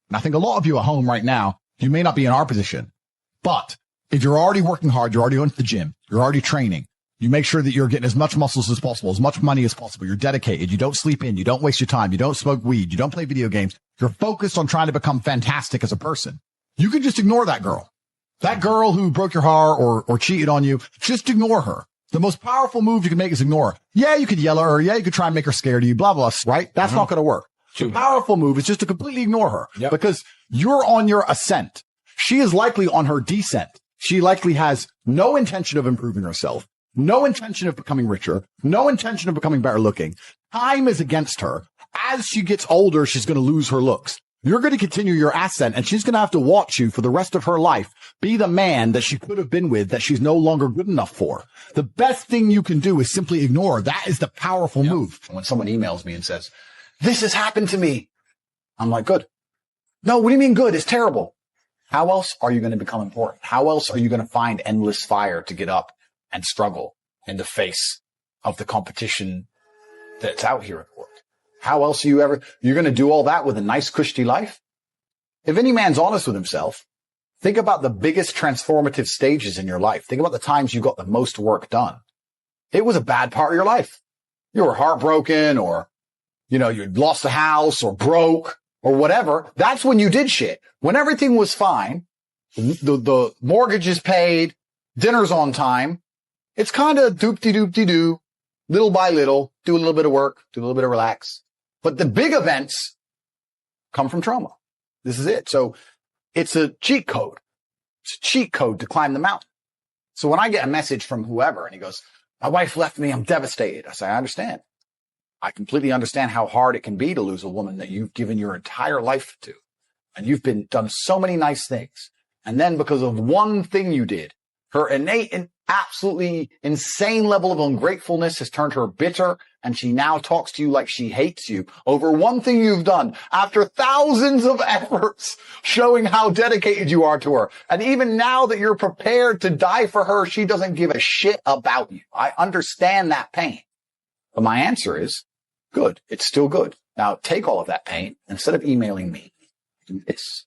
And I think a lot of you at home right now, you may not be in our position, but if you're already working hard, you're already going to the gym, you're already training, you make sure that you're getting as much muscles as possible, as much money as possible. You're dedicated. You don't sleep in. You don't waste your time. You don't smoke weed. You don't play video games. You're focused on trying to become fantastic as a person. You can just ignore that girl. That girl who broke your heart or cheated on you, just ignore her. The most powerful move you can make is ignore her. Yeah, you could yell at her. Yeah, you could try and make her scared of you, blah, blah, right? That's not going to work. The powerful move is just to completely ignore her because you're on your ascent. She is likely on her descent. She likely has no intention of improving herself, no intention of becoming richer, no intention of becoming better looking. Time is against her. As she gets older, she's going to lose her looks. You're going to continue your ascent, and she's going to have to watch you for the rest of her life be the man that she could have been with that she's no longer good enough for. The best thing you can do is simply ignore her. That is the powerful move. When someone emails me and says, this has happened to me, I'm like, good. No, what do you mean good? It's terrible. How else are you going to become important? How else are you going to find endless fire to get up and struggle in the face of the competition that's out here in the world? How else are you're going to do all that with a nice, cushy life? If any man's honest with himself, think about the biggest transformative stages in your life. Think about the times you got the most work done. It was a bad part of your life. You were heartbroken or, you lost a house or broke or whatever. That's when you did shit. When everything was fine, the mortgage is paid, dinner's on time. It's kind of doop-de-doop-de-doo, little by little, do a little bit of work, do a little bit of relax. But the big events come from trauma. This is it. So it's a cheat code. It's a cheat code to climb the mountain. So when I get a message from whoever and he goes, my wife left me, I'm devastated. I say, I understand. I completely understand how hard it can be to lose a woman that you've given your entire life to. And you've done so many nice things. And then because of one thing you did, her innate and absolutely insane level of ungratefulness has turned her bitter, and she now talks to you like she hates you over one thing you've done after thousands of efforts showing how dedicated you are to her. And even now that you're prepared to die for her, she doesn't give a shit about you. I understand that pain. But my answer is, good. It's still good. Now take all of that pain. Instead of emailing me, do this.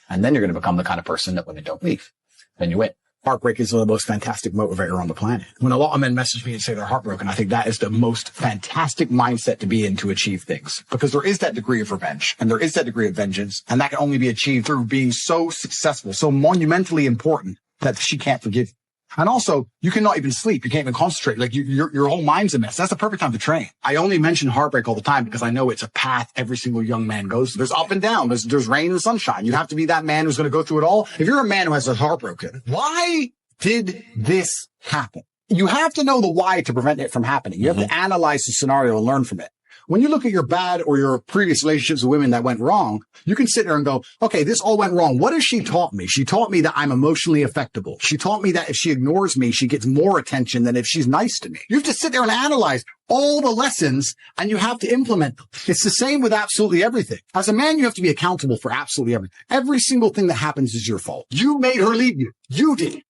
And then you're going to become the kind of person that women don't leave. Then you win. Heartbreak is the most fantastic motivator on the planet. When a lot of men message me and say they're heartbroken, I think that is the most fantastic mindset to be in to achieve things. Because there is that degree of revenge and there is that degree of vengeance. And that can only be achieved through being so successful, so monumentally important that she can't forgive you. And also, you cannot even sleep. You can't even concentrate. Like your whole mind's a mess. That's the perfect time to train. I only mention heartbreak all the time because I know it's a path every single young man goes through. There's up and down. There's rain and sunshine. You have to be that man who's going to go through it all. If you're a man who has a heartbroken, why did this happen? You have to know the why to prevent it from happening. You have to analyze the scenario and learn from it. When you look at your bad or your previous relationships with women that went wrong, you can sit there and go, okay, this all went wrong. What has she taught me? She taught me that I'm emotionally affectable. She taught me that if she ignores me, she gets more attention than if she's nice to me. You have to sit there and analyze all the lessons and you have to implement them. It's the same with absolutely everything. As a man, you have to be accountable for absolutely everything. Every single thing that happens is your fault. You made her leave you. You did.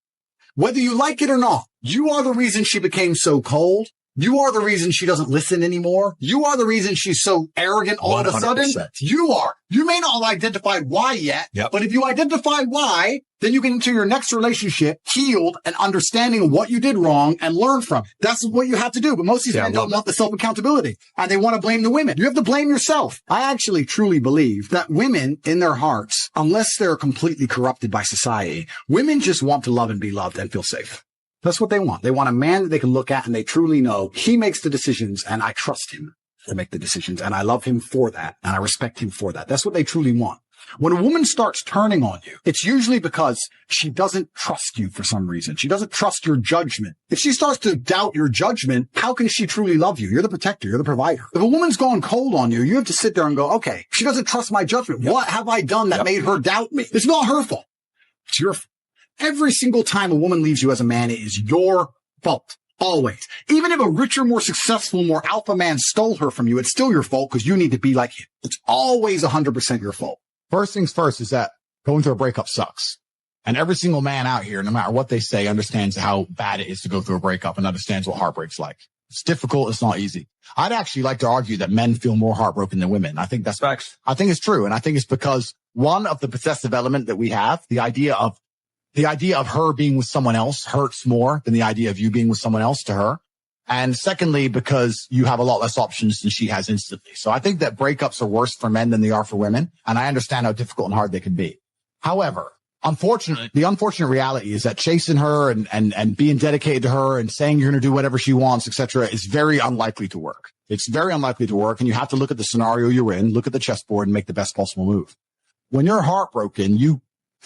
Whether you like it or not, you are the reason she became so cold. You are the reason she doesn't listen anymore. You are the reason she's so arrogant all 100%. Of a sudden. You are. You may not have identified why yet, but if you identify why, then you get into your next relationship healed and understanding what you did wrong and learn from it. That's what you have to do. But most of these men don't want the self-accountability and they want to blame the women. You have to blame yourself. I actually truly believe that women in their hearts, unless they're completely corrupted by society, women just want to love and be loved and feel safe. That's what they want. They want a man that they can look at and they truly know he makes the decisions and I trust him to make the decisions and I love him for that and I respect him for that. That's what they truly want. When a woman starts turning on you, it's usually because she doesn't trust you for some reason. She doesn't trust your judgment. If she starts to doubt your judgment, how can she truly love you? You're the protector. You're the provider. If a woman's gone cold on you, you have to sit there and go, okay, she doesn't trust my judgment. What have I done that made her doubt me? It's not her fault. It's your fault. Every single time a woman leaves you as a man, it is your fault. Always. Even if a richer, more successful, more alpha man stole her from you, it's still your fault because you need to be like him. It's always 100% your fault. First things first is that going through a breakup sucks. And every single man out here, no matter what they say, understands how bad it is to go through a breakup and understands what heartbreak's like. It's difficult. It's not easy. I'd actually like to argue that men feel more heartbroken than women. I think that's facts. I think it's true. And I think it's because one of the possessive element that we have, the idea of her being with someone else hurts more than the idea of you being with someone else to her. And secondly, because you have a lot less options than she has instantly. So I think that breakups are worse for men than they are for women. And I understand how difficult and hard they can be. However, the unfortunate reality is that chasing her and being dedicated to her and saying you're going to do whatever she wants, etc., is very unlikely to work. It's very unlikely to work. And you have to look at the scenario you're in, look at the chessboard and make the best possible move. When you're heartbroken,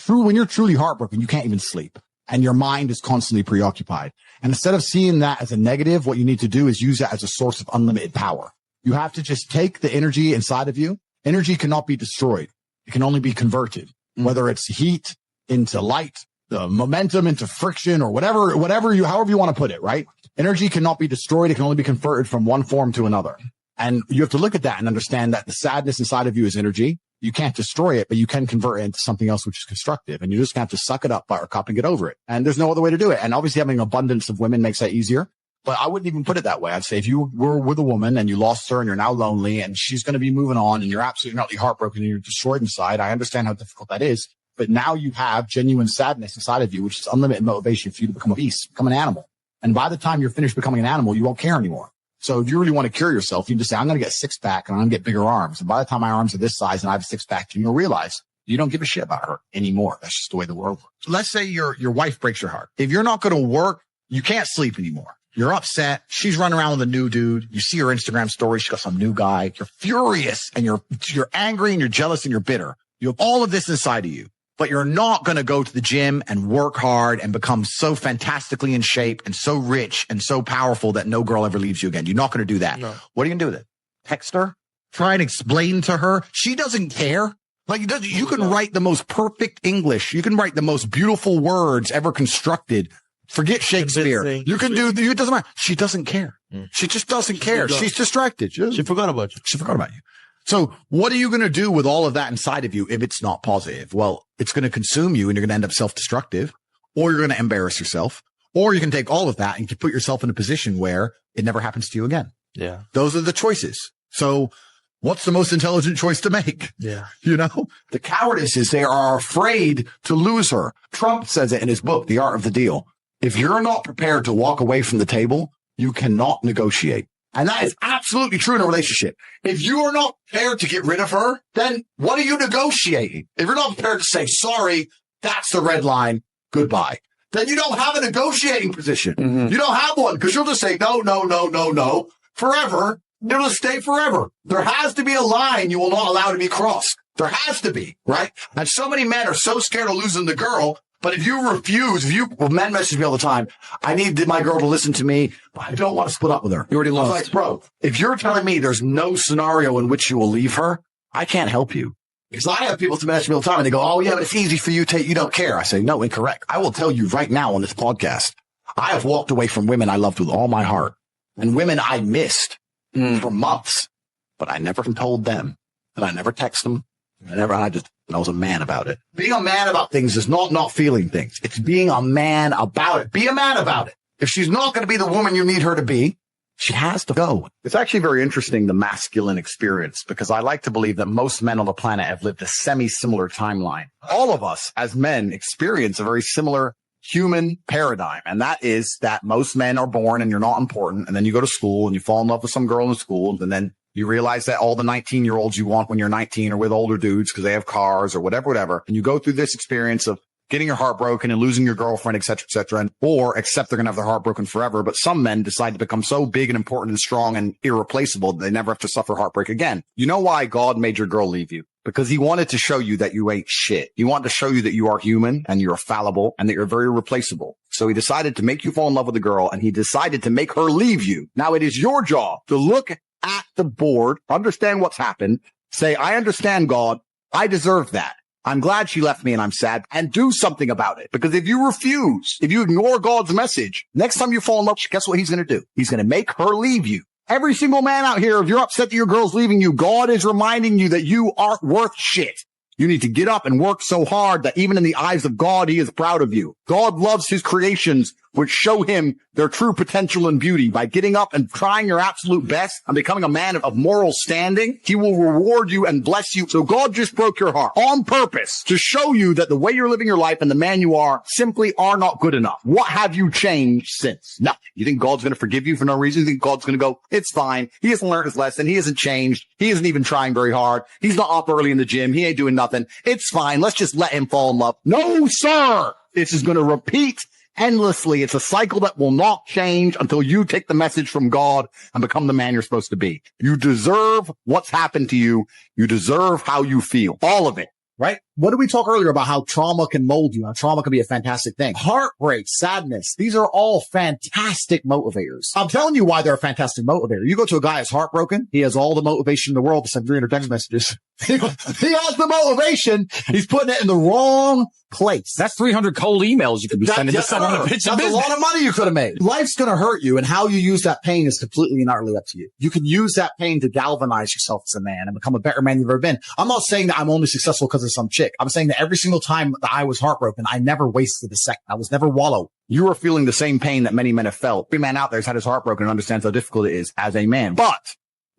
when you're truly heartbroken, you can't even sleep and your mind is constantly preoccupied. And instead of seeing that as a negative, what you need to do is use that as a source of unlimited power. You have to just take the energy inside of you. Energy cannot be destroyed. It can only be converted, whether it's heat into light, the momentum into friction or however you want to put it, right? Energy cannot be destroyed. It can only be converted from one form to another. And you have to look at that and understand that the sadness inside of you is energy. You can't destroy it, but you can convert it into something else which is constructive. And you just have to suck it up, buttercup, and get over it. And there's no other way to do it. And obviously having an abundance of women makes that easier. But I wouldn't even put it that way. I'd say if you were with a woman and you lost her and you're now lonely and she's going to be moving on and you're absolutely utterly heartbroken and you're destroyed inside, I understand how difficult that is. But now you have genuine sadness inside of you, which is unlimited motivation for you to become a beast, become an animal. And by the time you're finished becoming an animal, you won't care anymore. So if you really want to cure yourself, you just say, I'm going to get a six pack and I'm going to get bigger arms. And by the time my arms are this size and I have a six pack, you'll realize you don't give a shit about her anymore. That's just the way the world works. Let's say your wife breaks your heart. If you're not going to work, you can't sleep anymore. You're upset. She's running around with a new dude. You see her Instagram story. She got some new guy. You're furious and you're angry and you're jealous and you're bitter. You have all of this inside of you, but you're not going to go to the gym and work hard and become so fantastically in shape and so rich and so powerful that no girl ever leaves you again. You're not going to do that. No. What are you going to do with it? Text her? Try and explain to her? She doesn't care. Like you can write the most perfect English. You can write the most beautiful words ever constructed. Forget Shakespeare. You can do, it doesn't matter. She doesn't care. She just doesn't care. She's distracted. She forgot about you. She forgot about you. So what are you going to do with all of that inside of you if it's not positive? Well, it's going to consume you and you're going to end up self-destructive, or you're going to embarrass yourself, or you can take all of that and put yourself in a position where it never happens to you again. Yeah. Those are the choices. So what's the most intelligent choice to make? Yeah. You know, the cowardice is they are afraid to lose her. Trump says it in his book, The Art of the Deal. If you're not prepared to walk away from the table, you cannot negotiate. And that is absolutely true in a relationship. If you are not prepared to get rid of her, then what are you negotiating? If you're not prepared to say, sorry, that's the red line, goodbye, then you don't have a negotiating position. Mm-hmm. You don't have one because you'll just say, no, forever. It'll just stay forever. There has to be a line you will not allow to be crossed. There has to be, right? And so many men are so scared of losing the girl. But if you refuse, men message me all the time, I need my girl to listen to me, but I don't want to split up with her. You already lost. Like, bro, if you're telling me there's no scenario in which you will leave her, I can't help you. Because I have people to message me all the time and they go, oh yeah, but it's easy for you you don't care. I say, no, incorrect. I will tell you right now on this podcast, I have walked away from women I loved with all my heart and women I missed for months, but I never told them and I never text them. I was a man about it. Being a man about things is not feeling things. It's being a man about it. Be a man about it. If she's not going to be the woman you need her to be, she has to go. It's actually very interesting, the masculine experience, because I like to believe that most men on the planet have lived a semi-similar timeline. All of us as men experience a very similar human paradigm. And that is that most men are born and you're not important. And then you go to school and you fall in love with some girl in school. And then you realize that all the 19-year-olds you want when you're 19 are with older dudes because they have cars or whatever. And you go through this experience of getting your heart broken and losing your girlfriend, et cetera, or accept they're going to have their heart broken forever. But some men decide to become so big and important and strong and irreplaceable that they never have to suffer heartbreak again. You know why God made your girl leave you? Because he wanted to show you that you ain't shit. He wanted to show you that you are human and you're fallible and that you're very replaceable. So he decided to make you fall in love with a girl and he decided to make her leave you. Now it is your job to look at the board, understand what's happened, say, I understand, God, I deserve that. I'm glad she left me and I'm sad, and do something about it. Because if you refuse, if you ignore God's message, next time you fall in love, guess what he's going to do? He's going to make her leave you. Every single man out here, if you're upset that your girl's leaving you, God is reminding you that you aren't worth shit. You need to get up and work so hard that even in the eyes of God, he is proud of you. God loves his creations which show him their true potential and beauty. By getting up and trying your absolute best and becoming a man of moral standing, he will reward you and bless you. So God just broke your heart on purpose to show you that the way you're living your life and the man you are simply are not good enough. What have you changed since? Nothing. You think God's going to forgive you for no reason? You think God's going to go, it's fine. He hasn't learned his lesson. He hasn't changed. He isn't even trying very hard. He's not up early in the gym. He ain't doing nothing. It's fine. Let's just let him fall in love. No, sir. This is going to repeat endlessly. It's a cycle that will not change until you take the message from God and become the man you're supposed to be. You deserve what's happened to you. You deserve how you feel. All of it. Right? What did we talk earlier about how trauma can mold you? How trauma can be a fantastic thing. Heartbreak, sadness. These are all fantastic motivators. I'm telling you why they're a fantastic motivator. You go to a guy who's heartbroken. He has all the motivation in the world to send 300 text messages. He has the motivation. He's putting it in the wrong place. That's 300 cold emails you could be sending to someone to pitch a business. That's a lot of money you could have made. Life's going to hurt you, and how you use that pain is completely and utterly up to you. You can use that pain to galvanize yourself as a man and become a better man you've ever been. I'm not saying that I'm only successful because of some chick. I'm saying that every single time that I was heartbroken, I never wasted a second. I was never wallow. You are feeling the same pain that many men have felt. Every man out there has had his heart broken and understands how difficult it is as a man. But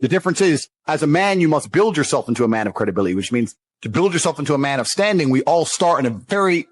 the difference is, as a man, you must build yourself into a man of credibility, which means to build yourself into a man of standing, we all start in a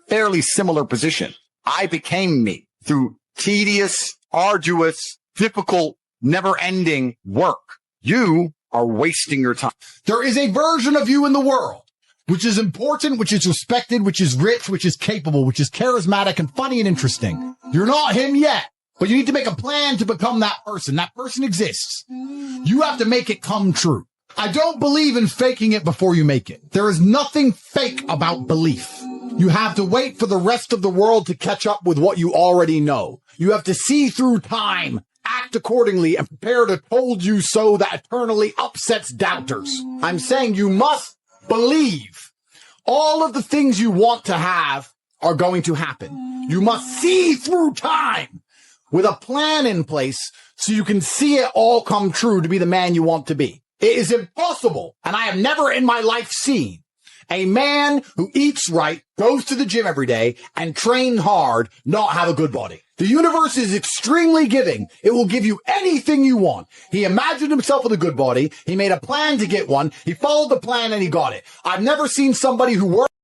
fairly similar position. I became me through tedious, arduous, difficult, never-ending work. You are wasting your time. There is a version of you in the world which is important, which is respected, which is rich, which is capable, which is charismatic and funny and interesting. You're not him yet, but you need to make a plan to become that person. That person exists. You have to make it come true. I don't believe in faking it before you make it. There is nothing fake about belief. You have to wait for the rest of the world to catch up with what you already know. You have to see through time, act accordingly, and prepare to told you so that eternally upsets doubters. I'm saying you must believe all of the things you want to have are going to happen. You must see through time with a plan in place so you can see it all come true to be the man you want to be. It is impossible, and I have never in my life seen a man who eats right, goes to the gym every day, and trains hard not have a good body. The universe is extremely giving. It will give you anything you want. He imagined himself with a good body. He made a plan to get one. He followed the plan and he got it. I've never seen somebody who worked